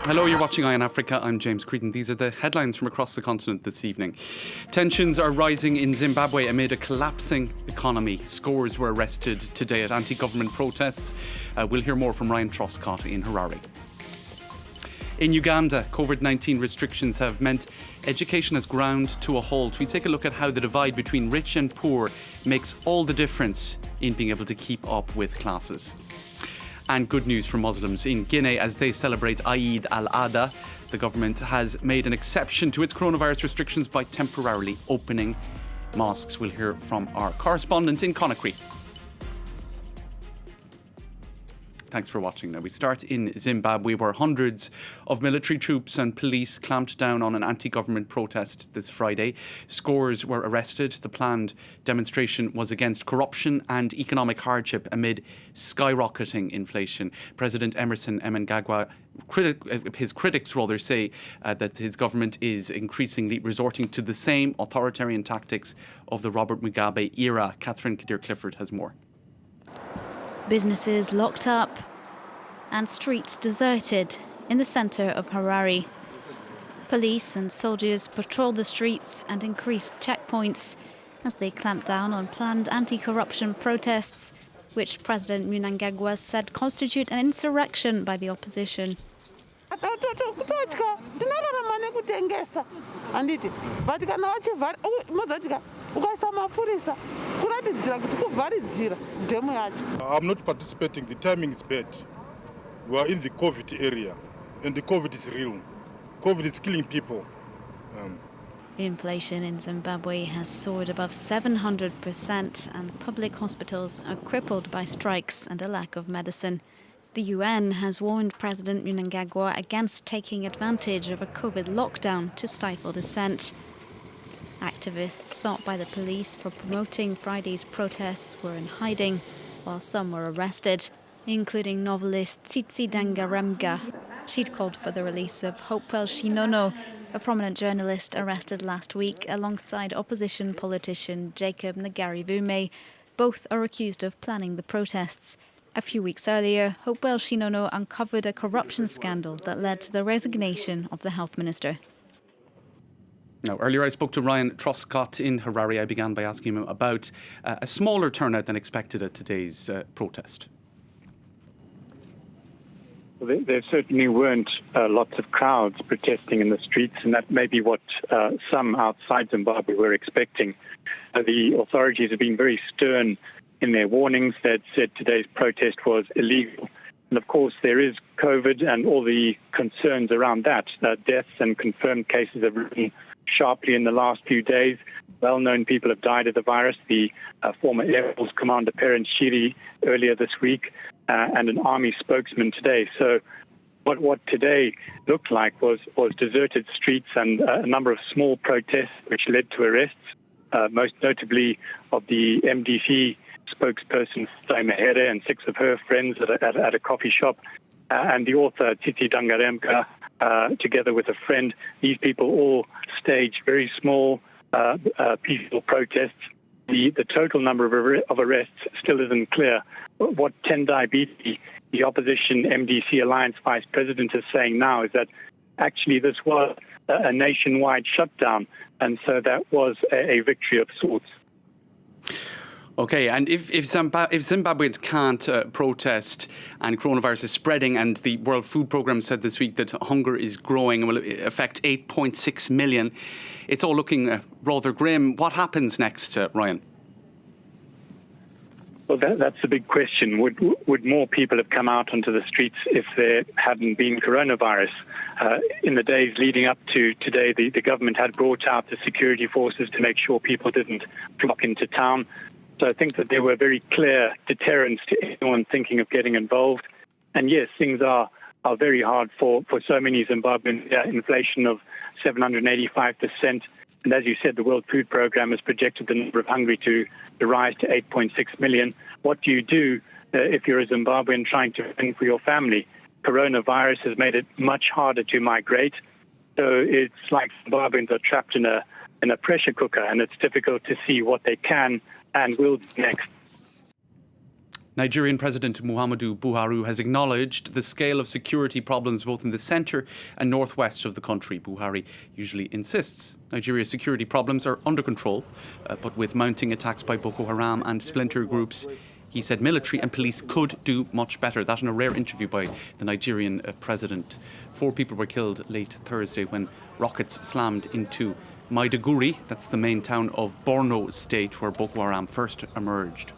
Hello, you're watching Eye on Africa. I'm James Creedon. These are the headlines from across the continent this evening. Tensions are rising in Zimbabwe amid a collapsing economy. Scores were arrested today at anti-government protests. We'll hear more from Ryan Truscott in Harare. In Uganda, COVID-19 restrictions have meant education has ground to a halt. We take a look at how the divide between rich and poor makes all the difference in being able to keep up with classes. And good news for Muslims in Guinea as they celebrate Eid al-Adha. The government has made an exception to its coronavirus restrictions by temporarily opening mosques. We'll hear from our correspondent in Conakry. Thanks for watching. Now we start in Zimbabwe, where hundreds of military troops and police clamped down on an anti-government protest this Friday. Scores were arrested. The planned demonstration was against corruption and economic hardship amid skyrocketing inflation. President Emmerson Mnangagwa, his critics say that his government is increasingly resorting to the same authoritarian tactics of the Robert Mugabe era. Catherine Kadir-Clifford has more. Businesses locked up and streets deserted in the centre of Harare. Police and soldiers patrolled the streets and increased checkpoints as they clamped down on planned anti-corruption protests, which President Mnangagwa said constitute an insurrection by the opposition. I'm not participating. The timing is bad. We are in the COVID area, and the COVID is real. COVID is killing people. Inflation in Zimbabwe has soared above 700%, and public hospitals are crippled by strikes and a lack of medicine. The UN has warned President Mnangagwa against taking advantage of a COVID lockdown to stifle dissent. Activists sought by the police for promoting Friday's protests were in hiding, while some were arrested, including novelist Tsitsi Dangarembga. She'd called for the release of Hopewell Shinono, a prominent journalist arrested last week alongside opposition politician Jacob Ngarivume. Both are accused of planning the protests. A few weeks earlier, Hopewell Shinono uncovered a corruption scandal that led to the resignation of the health minister. Now, earlier I spoke to Ryan Truscott in Harare. I began by asking him about a smaller turnout than expected at today's protest. Well, there certainly weren't lots of crowds protesting in the streets, and that may be what some outside Zimbabwe were expecting. The authorities have been very stern in their warnings that said today's protest was illegal. And of course, there is COVID and all the concerns around that. Deaths and confirmed cases have risen sharply in the last few days. Well-known people have died of the virus. The former Air Force Commander Perrin Shiri earlier this week and an army spokesman today. So what today looked like was deserted streets and a number of small protests which led to arrests, most notably of the MDC spokesperson Harare and 6 of her friends at a coffee shop, and the author Tsitsi Dangarembga together with a friend. These people all staged very small peaceful protests. The total number of arrests still isn't clear. What Tendai Biti, the opposition MDC Alliance Vice President, is saying now is that actually this was a nationwide shutdown, and so that was a victory of sorts. OK, and if Zimbabweans can't protest and coronavirus is spreading, and the World Food Programme said this week that hunger is growing and will affect 8.6 million, it's all looking rather grim. What happens next, Ryan? Well, that's a big question. Would more people have come out onto the streets if there hadn't been coronavirus? In the days leading up to today, the government had brought out the security forces to make sure people didn't flock into town. So I think that there were very clear deterrents to anyone thinking of getting involved. And yes, things are very hard for so many Zimbabweans. Inflation of 785%. And as you said, the World Food Programme has projected the number of hungry to rise to 8.6 million. What do you do if you're a Zimbabwean trying to fend for your family? Coronavirus has made it much harder to migrate. So it's like Zimbabweans are trapped in a pressure cooker, and it's difficult to see what they can and will do next. Nigerian President Muhammadu Buhari has acknowledged the scale of security problems both in the centre and northwest of the country. Buhari usually insists Nigeria's security problems are under control, but with mounting attacks by Boko Haram and splinter groups, he said military and police could do much better. That in a rare interview by the Nigerian president. 4 people were killed late Thursday when rockets slammed into Maiduguri, that's the main town of Borno State, where Boko Haram first emerged.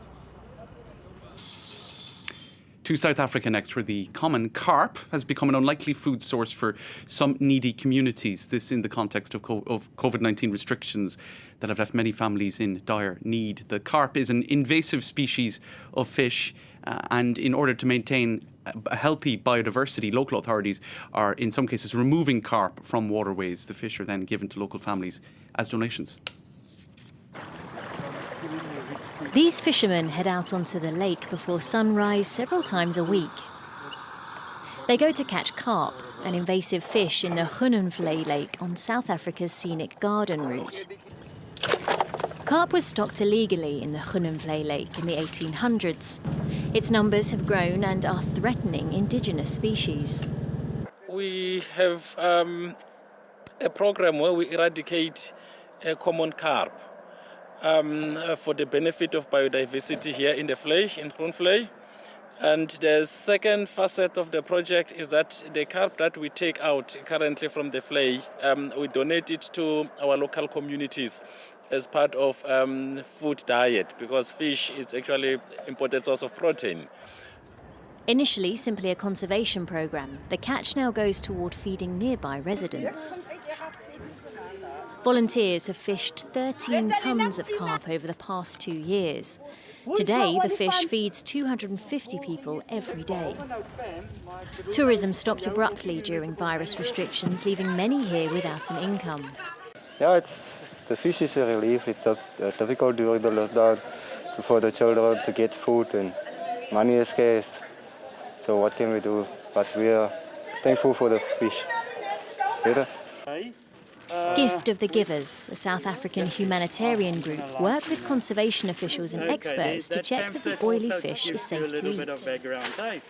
To South Africa next, where the common carp has become an unlikely food source for some needy communities. This in the context of COVID-19 restrictions that have left many families in dire need. The carp is an invasive species of fish, and in order to maintain a healthy biodiversity, local authorities are in some cases removing carp from waterways. The fish are then given to local families as donations. These fishermen head out onto the lake before sunrise several times a week. They go to catch carp, an invasive fish in the Groenenvlei Lake on South Africa's scenic garden route. Carp was stocked illegally in the Groenenvlei Lake in the 1800s. Its numbers have grown and are threatening indigenous species. We have a program where we eradicate common carp. For the benefit of biodiversity here in the Vlei, in Groenenvlei. And the second facet of the project is that the carp that we take out currently from the Vlei, we donate it to our local communities as part of food diet, because fish is actually an important source of protein. Initially simply a conservation program, the catch now goes toward feeding nearby residents. Volunteers have fished 13 tonnes of carp over the past 2 years. Today, the fish feeds 250 people every day. Tourism stopped abruptly during virus restrictions, leaving many here without an income. Yeah, the fish is a relief. It's difficult during the lockdown for the children to get food, and money is scarce. So what can we do? But we are thankful for the fish. It's better. Gift of the Givers, a South African humanitarian group, work with conservation officials and experts to check that the oily fish is safe to eat.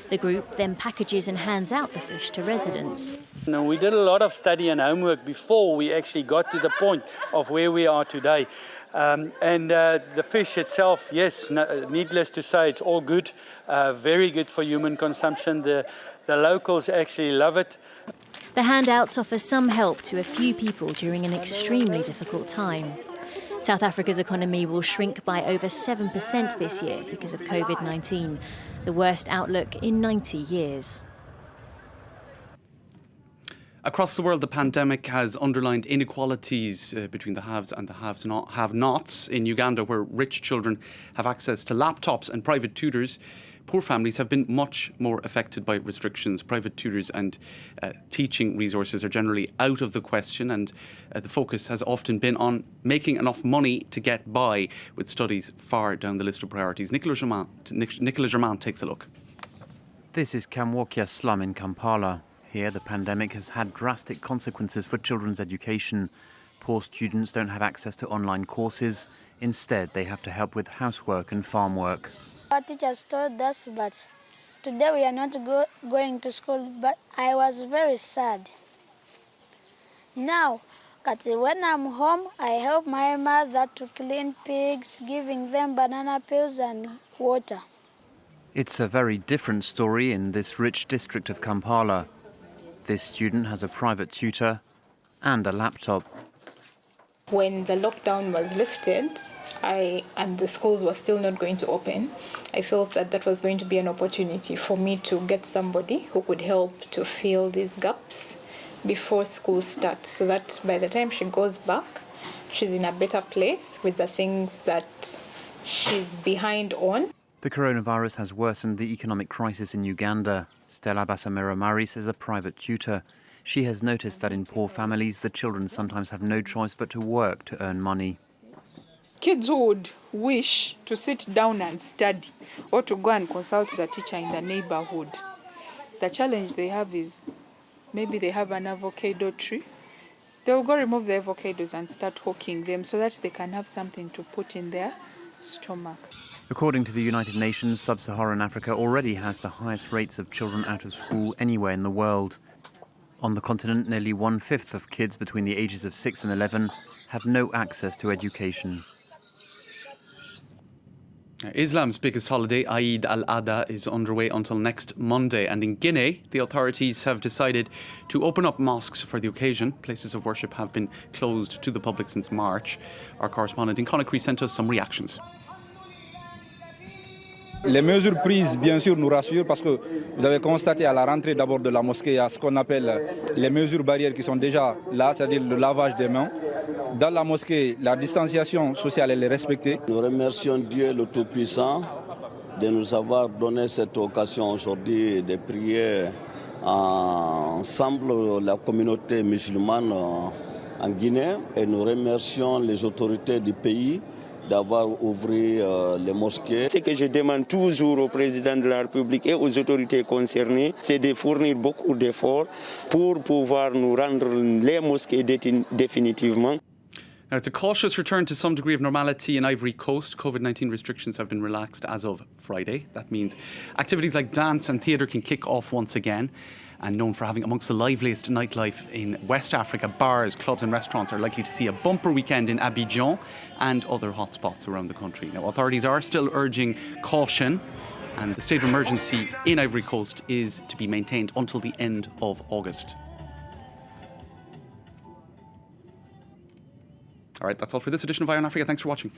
The group then packages and hands out the fish to residents. We did a lot of study and homework before we actually got to the point of where we are today. The fish itself, yes, needless to say, it's all good, very good for human consumption. The locals actually love it. The handouts offer some help to a few people during an extremely difficult time. South Africa's economy will shrink by over 7% this year because of COVID-19, the worst outlook in 90 years. Across the world, the pandemic has underlined inequalities between the haves and the have-nots. In Uganda, where rich children have access to laptops and private tutors, poor families have been much more affected by restrictions. Private tutors and teaching resources are generally out of the question, and the focus has often been on making enough money to get by, with studies far down the list of priorities. Nicola Germain takes a look. This is Kamwokia slum in Kampala. Here, the pandemic has had drastic consequences for children's education. Poor students don't have access to online courses. Instead, they have to help with housework and farm work. Our teachers told us, but today we are not going to school, but I was very sad. Now, when I'm home, I help my mother to clean pigs, giving them banana peels and water. It's a very different story in this rich district of Kampala. This student has a private tutor and a laptop. When the lockdown was lifted and the schools were still not going to open, I felt that that was going to be an opportunity for me to get somebody who could help to fill these gaps before school starts, so that by the time she goes back, she's in a better place with the things that she's behind on. The coronavirus has worsened the economic crisis in Uganda. Stella Basamira Maris is a private tutor. She has noticed that in poor families, the children sometimes have no choice but to work to earn money. Kids who would wish to sit down and study or to go and consult the teacher in the neighborhood, the challenge they have is maybe they have an avocado tree. They'll go remove the avocados and start hawking them so that they can have something to put in their stomach. According to the United Nations, sub-Saharan Africa already has the highest rates of children out of school anywhere in the world. On the continent, nearly 1/5 of kids between the ages of 6 and 11 have no access to education. Islam's biggest holiday, Eid al-Adha, is underway until next Monday. And in Guinea, the authorities have decided to open up mosques for the occasion. Places of worship have been closed to the public since March. Our correspondent in Conakry sent us some reactions. Les mesures prises, bien sûr, nous rassurent parce que vous avez constaté à la rentrée d'abord de la mosquée, il y a ce qu'on appelle les mesures barrières qui sont déjà là, c'est-à-dire le lavage des mains. Dans la mosquée, la distanciation sociale elle est respectée. Nous remercions Dieu le Tout-Puissant de nous avoir donné cette occasion aujourd'hui de prier ensemble la communauté musulmane en Guinée et nous remercions les autorités du pays d'avoir ouvert les mosquées. Ce que je demande toujours au président de la République et aux autorités concernées, c'est de fournir beaucoup d'efforts pour pouvoir nous rendre les mosquées définitivement. Now, it's a cautious return to some degree of normality in Ivory Coast. COVID-19 restrictions have been relaxed as of Friday. That means activities like dance and theatre can kick off once again. And known for having amongst the liveliest nightlife in West Africa, bars, clubs and restaurants are likely to see a bumper weekend in Abidjan and other hotspots around the country. Now, authorities are still urging caution, and the state of emergency in Ivory Coast is to be maintained until the end of August. All right, that's all for this edition of Eye on Africa. Thanks for watching.